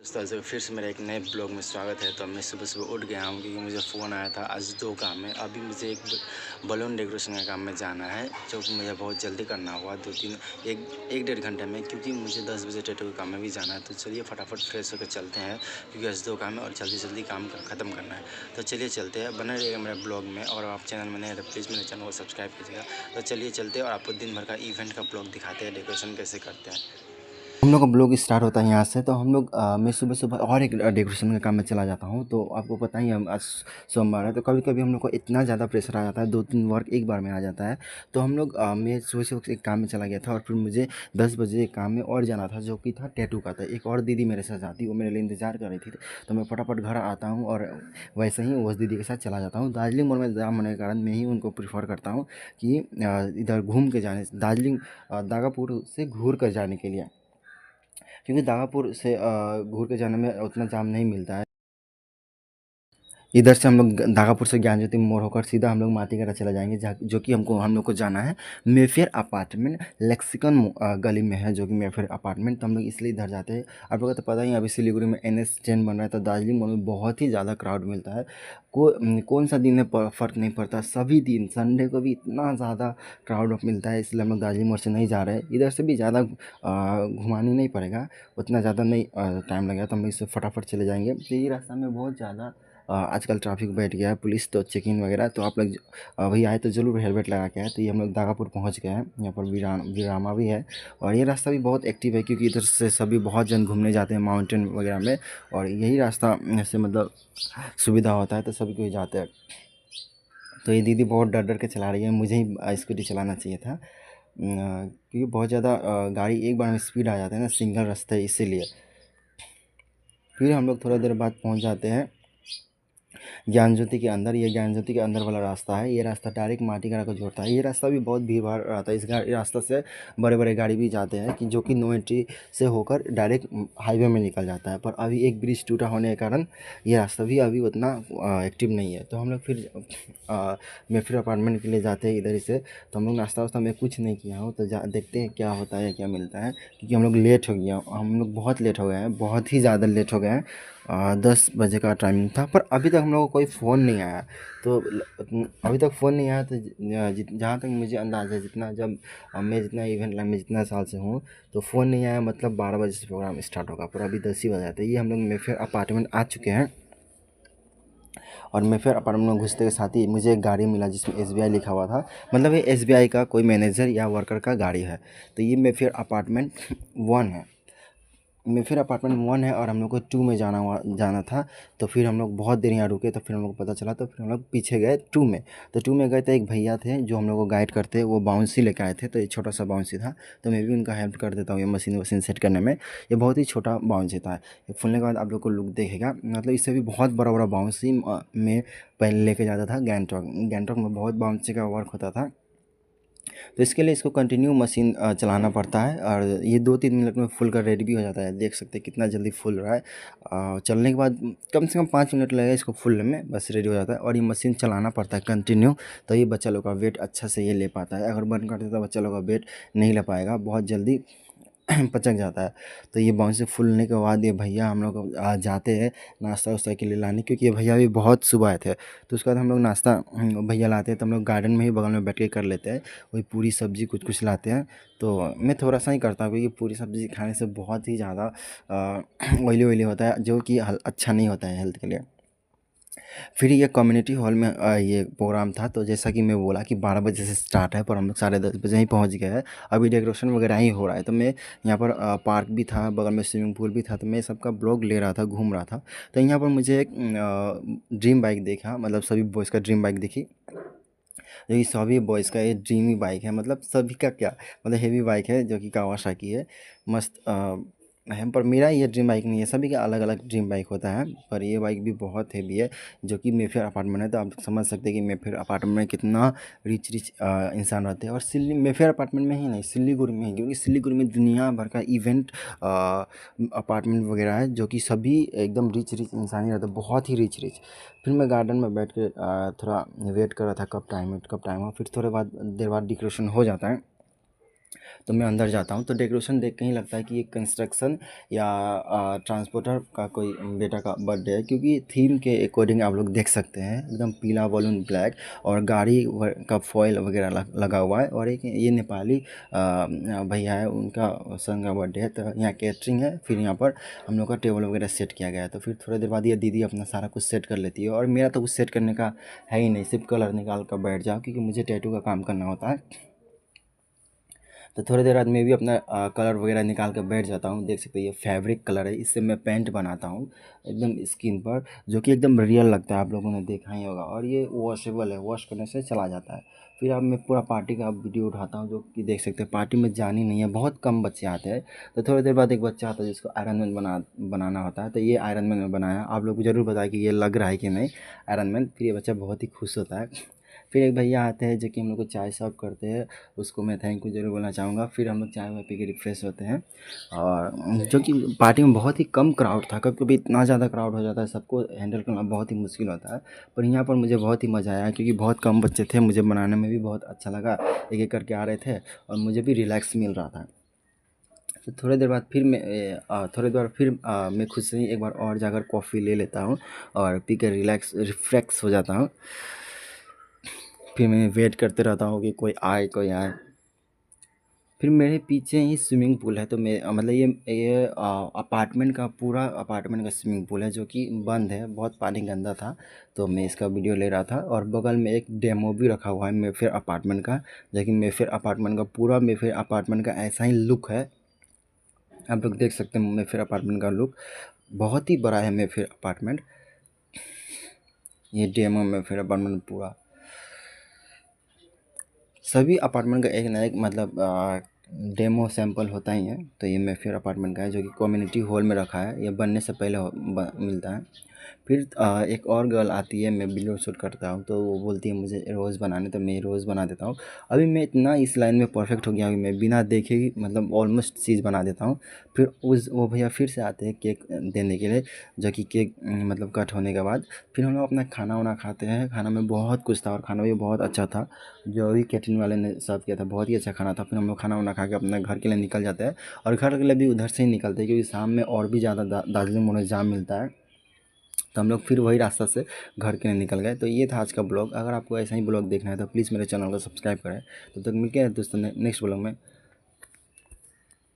दोस्तों आज फिर से मेरा एक नए ब्लॉग में स्वागत है। तो मैं सुबह उठ गया हूँ क्योंकि मुझे फ़ोन आया था। आज 2 काम है। अभी मुझे एक बलून डेकोरेशन का काम में जाना है, जो कि मुझे बहुत जल्दी करना हुआ 2-3 एक डेढ़ घंटे में, क्योंकि मुझे 10 बजे टैटू के काम में भी जाना है। तो चलिए फटाफट फ्रेश होकर चलते हैं, क्योंकि आज 2 काम है और जल्दी काम ख़त्म करना है। तो चलिए चलते हैं, बने रहिएगा मेरे ब्लॉग में। और आप चैनल में नए हैं तो प्लीज़ मेरे चैनल को सब्सक्राइब कीजिएगा। तो चलिए चलते हैं और आपको दिन भर का इवेंट का ब्लॉग दिखाते हैं, डेकोरेशन कैसे करते हैं। हम लोग का ब्लॉग स्टार्ट होता है यहाँ से। तो हम लोग मैं सुबह-सुबह और एक डेकोरेशन के काम में चला जाता हूँ। तो आपको पता ही है आज सोमवार है, तो कभी-कभी हम लोग को इतना ज़्यादा प्रेशर आ जाता है, 2-3 वर्क एक बार में आ जाता है। तो हम लोग मैं सुबह-सुबह एक काम में चला गया था और फिर मुझे 10 बजे एक काम में और जाना था, जो कि था टैटू का था। एक और दीदी मेरे साथ आती, वो मेरे लिए इंतज़ार कर रही थी। तो मैं फटाफट घर आता हूँ और वैसे ही उस दीदी के साथ चला जाता हूँ। दार्जिलिंग मोड़ में जाम होने के कारण मैं ही उनको प्रेफ़र करता हूँ कि इधर घूम के जाने से, दार्जिलिंग दागापुर से घूर कर जाने के लिए, क्योंकि दागापुर से घूर के जाने में उतना जाम नहीं मिलता है। इधर से हम लोग दागापुर से ज्ञान ज्योति मोड़ होकर सीधा हम लोग माटीगढ़ चला जाएंगे, जहाँ जो कि हम लोग को जाना है मेफेयर अपार्टमेंट। लेक्सिकन गली में है, जो कि मेफेयर अपार्टमेंट। तो हम लोग इसलिए इधर जाते हैं। आप लोगों को तो पता ही है, अभी सिलीगुड़ी में NH10 बन रहा है, तो दार्जिलिंग मोड़ में बहुत ही ज़्यादा क्राउड मिलता है। कौन सा दिन है फ़र्क नहीं पड़ता, सभी दिन संडे को भी इतना ज़्यादा क्राउड मिलता है। इसलिए हम लोग दार्जिलिंग मोड़ से नहीं जा रहे हैं। इधर से भी ज़्यादा घुमाने नहीं पड़ेगा, उतना ज़्यादा नहीं टाइम लगेगा, तो हम इससे फटाफट चले जाएंगे। तो ये रास्ता में बहुत ज़्यादा आजकल ट्रैफिक बैठ गया है, पुलिस तो चेकिंग वगैरह। तो आप लोग भाई आए तो ज़रूर हेलमेट लगा के आए। तो ये हम लोग दागापुर पहुंच गए हैं। यहाँ पर वीरामा भी है और ये रास्ता भी बहुत एक्टिव है, क्योंकि इधर से सभी बहुत जन घूमने जाते हैं माउंटेन वगैरह में। और यही रास्ता से मतलब सुविधा होता है, तो सभी कोई जाते हैं। तो ये दीदी बहुत डर डर के चला रही है, मुझे ही स्कूटी चलाना चाहिए था, क्योंकि बहुत ज़्यादा गाड़ी एक बार में स्पीड आ जाता है ना, सिंगल रास्ता है इसीलिए। फिर हम लोग थोड़ा देर बाद पहुंच जाते हैं ज्ञान ज्योति के अंदर। ये ज्ञान ज्योति के अंदर वाला रास्ता है। ये रास्ता डायरेक्ट माटीगढ़ को जोड़ता है। ये रास्ता भी बहुत भीड़ भाड़ रहता है। इस रास्ता से बड़े बड़े गाड़ी भी जाते हैं, कि जो कि नो एंट्री से होकर डायरेक्ट हाईवे में निकल जाता है। पर अभी एक ब्रिज टूटा होने के कारण ये रास्ता भी अभी उतना एक्टिव नहीं है। तो हम लोग फिर मेफिर अपार्टमेंट के लिए जाते हैं इधर ही से। तो हम लोग नाश्ता वास्ता मैं कुछ नहीं किया हूँ, तो देखते हैं क्या होता है क्या मिलता है, क्योंकि हम लोग लेट हो गया, हम लोग बहुत लेट हो गए हैं, बहुत ही ज़्यादा लेट हो गए हैं। 10 बजे का टाइमिंग था, पर अभी तक हम लोगों को कोई फ़ोन नहीं आया। तो अभी तक फ़ोन नहीं आया। तो जहाँ तक मुझे अंदाज़ है, जितना जब मैं जितना इवेंट लाइन में जितना साल से हूँ, तो फ़ोन नहीं आया मतलब 12 बजे से प्रोग्राम स्टार्ट होगा, पर अभी 10 ही बजे आते। ये हम लोग मेफेयर अपार्टमेंट आ चुके हैं। और मेफेयर अपार्टमेंट में घुसते के साथ ही मुझे एक गाड़ी मिला, जिसमें SBI लिखा हुआ था। मतलब ये SBI का कोई मैनेजर या वर्कर का गाड़ी है। तो ये मेफेयर अपार्टमेंट 1 है। मेफेयर अपार्टमेंट 1 है और हम लोग को 2 में जाना था। तो फिर हम लोग बहुत देर यहाँ रुके, तो फिर हम लोग को पता चला, तो फिर हम लोग पीछे गए 2 में। तो 2 में गए तो एक भैया थे जो हम लोग को गाइड करते, वो बाउंसी लेके आए थे। तो ये छोटा सा बाउंसी था, तो मैं भी उनका हेल्प कर देता हूँ ये मशीन वशीन सेट करने में। ये बहुत ही छोटा बाउंसी था। ये खुलने के बाद आप लोग को लुक देखेगा, मतलब इससे भी बहुत बड़ा बड़ा बाउंसी में पहले लेके जाता था गैंगटॉक में बहुत बाउंसी का वर्क होता था। तो इसके लिए इसको कंटिन्यू मशीन चलाना पड़ता है, और ये 2-3 मिनट में फुल कर रेडी भी हो जाता है। देख सकते हैं कितना जल्दी फुल रहा है। चलने के बाद कम से कम 5 मिनट लगेगा इसको फुलने में, बस रेडी हो जाता है। और ये मशीन चलाना पड़ता है कंटिन्यू, तो ये बच्चा लोग का वेट अच्छा से ये ले पाता है। अगर बंद कर देता तो बच्चा लोग का वेट नहीं ले पाएगा, बहुत जल्दी पचक जाता है। तो ये बाउंसी फूलने के बाद ये भैया हम लोग जाते हैं नाश्ता वास्ता के लिए लाने, क्योंकि ये भैया भी बहुत सुबह आए थे। तो उसके बाद हम लोग नाश्ता भैया लाते हैं, तो हम लोग गार्डन में ही बगल में बैठ के कर लेते हैं। वही पूरी सब्ज़ी कुछ कुछ लाते हैं। तो मैं थोड़ा सा ही करता हूँ, क्योंकि पूरी सब्ज़ी खाने से बहुत ही ज़्यादा ऑयली ऑयली होता है, जो कि अच्छा नहीं होता है हेल्थ के लिए। फिर ये कम्युनिटी हॉल में ये प्रोग्राम था। तो जैसा कि मैं बोला कि 12 बजे से स्टार्ट है, पर हम लोग 10:30 बजे ही पहुंच गए हैं। अभी डेकोरेशन वगैरह ही हो रहा है। तो मैं यहाँ पर पार्क भी था, बगल में स्विमिंग पूल भी था, तो मैं सबका ब्लॉग ले रहा था, घूम रहा था। तो यहाँ पर मुझे एक ड्रीम बाइक देखा, मतलब सभी बॉयज़ का ड्रीम बाइक दिखी। जो कि सभी बॉयज़ का ये ड्रीम ही बाइक है, मतलब सभी का क्या, मतलब हेवी बाइक है, जो कि कावासाकी है। मस्त है, पर मेरा ये ड्रीम बाइक नहीं है, सभी का अलग अलग ड्रीम बाइक होता है। पर ये बाइक भी बहुत हेवी है, जो कि मेफेयर अपार्टमेंट है। तो आप समझ सकते हैं कि मेफेयर अपार्टमेंट में कितना रिच रिच इंसान रहते हैं। और मेफेयर अपार्टमेंट में ही नहीं, सिलीगुड़ी में ही, क्योंकि सिलीगुड़ी में दुनिया भर का इवेंट अपार्टमेंट वगैरह है, जो कि सभी एकदम रिच रिच इंसान ही रहते हैं, बहुत ही रिच रिच। फिर मैं गार्डन में बैठ के थोड़ा वेट कर रहा था, कब टाइम हो, फिर थोड़े बाद देर बाद डेकोरेशन हो जाता है। तो मैं अंदर जाता हूँ तो डेकोरेशन देख के ही लगता है कि ये कंस्ट्रक्शन या ट्रांसपोर्टर का कोई बेटा का बर्थडे है, क्योंकि थीम के अकॉर्डिंग आप लोग देख सकते हैं एकदम पीला बलून ब्लैक और गाड़ी का फॉयल वगैरह लगा हुआ है। और एक ये नेपाली भैया है, उनका सन का बर्थडे है, तो यहाँ कैटरिंग है। फिर यहाँ पर हम लोग का टेबल वगैरह सेट किया गया है। तो फिर थोड़ी देर बाद ये दीदी अपना सारा कुछ सेट कर लेती है और मेरा तो कुछ सेट करने का है ही नहीं, सिर्फ कलर निकाल कर बैठ जाओ, क्योंकि मुझे टैटू का काम करना होता है। तो थोड़ी देर बाद मैं भी अपना कलर वगैरह निकाल कर बैठ जाता हूँ। देख सकते हैं ये फैब्रिक कलर है, इससे मैं पेंट बनाता हूँ एकदम स्किन पर, जो कि एकदम रियल लगता है, आप लोगों ने देखा ही होगा। और ये वॉशेबल है, वॉश करने से चला जाता है। फिर अब मैं पूरा पार्टी का वीडियो उठाता हूँ, जो कि देख सकते हैं पार्टी में जानी नहीं है, बहुत कम बच्चे आते हैं। तो थोड़ी देर बाद एक बच्चा आता है जिसको आयरन मैन बनाना होता है, तो ये आयरन मैन में बनाया। आप लोग को ज़रूर बताया कि ये लग रहा है कि नहीं आयरन मैन। फिर ये बच्चा बहुत ही खुश होता है। फिर एक भैया आते हैं जो कि हम लोग को चाय सर्व करते हैं, उसको मैं थैंक यू ज़रूर बोलना चाहूँगा। फिर हम लोग चाय वाय पी के रिफ़्रेश होते हैं। और जो कि पार्टी में बहुत ही कम क्राउड था, कभी-कभी इतना ज़्यादा क्राउड हो जाता है, सबको हैंडल करना बहुत ही मुश्किल होता है। पर यहाँ पर मुझे बहुत ही मज़ा आया, क्योंकि बहुत कम बच्चे थे, मुझे बनाने में भी बहुत अच्छा लगा। एक-एक करके आ रहे थे और मुझे भी रिलैक्स मिल रहा था। तो थोड़ी देर बाद फिर थोड़ी देर बाद फिर मैं खुद से ही एक बार और जाकर कॉफ़ी ले लेता हूँ और पी के रिफ़्रेश हो जाता हूँ। फिर मैं वेट करते रहता हूँ कि कोई आए। फिर मेरे पीछे ही स्विमिंग पूल है, तो मैं मतलब ये अपार्टमेंट का पूरा अपार्टमेंट का स्विमिंग पूल है, जो कि बंद है, बहुत पानी गंदा था। तो मैं इसका वीडियो ले रहा था और बगल में एक डेमो भी रखा हुआ है मेफेयर अपार्टमेंट का, जो कि मेफेयर अपार्टमेंट का पूरा मेफेयर अपार्टमेंट का ऐसा ही लुक है। आप लोग देख सकते हैं मेफेयर अपार्टमेंट का लुक, बहुत ही बड़ा है मेफेयर अपार्टमेंट। ये डेमो मेफेयर अपार्टमेंट पूरा, सभी अपार्टमेंट का एक ना एक मतलब डेमो सैंपल होता ही है। तो ये मेफेयर अपार्टमेंट का है, जो कि कम्युनिटी हॉल में रखा है, ये बनने से पहले मिलता है। फिर एक और गर्ल आती है, मैं वीडियो शूट करता हूँ, तो वो बोलती है मुझे रोज़ बनाने, तो मैं रोज़ बना देता हूँ। अभी मैं इतना इस लाइन में परफेक्ट हो गया कि मैं बिना देखे ही मतलब ऑलमोस्ट चीज़ बना देता हूँ। फिर वो भैया फिर से आते हैं केक देने के लिए, जो कि केक मतलब कट होने के बाद फिर हम लोग अपना खाना वाना खाते हैं। खाना में बहुत कुछ था और खाना भी बहुत अच्छा था, जो भी कैटरिंग वाले ने सर्व किया था, बहुत ही अच्छा खाना था। फिर हम लोग खाना वाना खा के अपना घर के लिए निकल जाते हैं, और घर के लिए भी उधर से ही निकलते हैं, क्योंकि शाम में और भी ज़्यादा दार्जिलिंग में जाम मिलता है। तो हम लोग फिर वही रास्ता से घर के लिए निकल गए। तो ये था आज का ब्लॉग। अगर आपको ऐसा ही ब्लॉग देखना है तो प्लीज़ मेरे चैनल को सब्सक्राइब करें। तो तक मिलते हैं दोस्तों नेक्स्ट ब्लॉग में।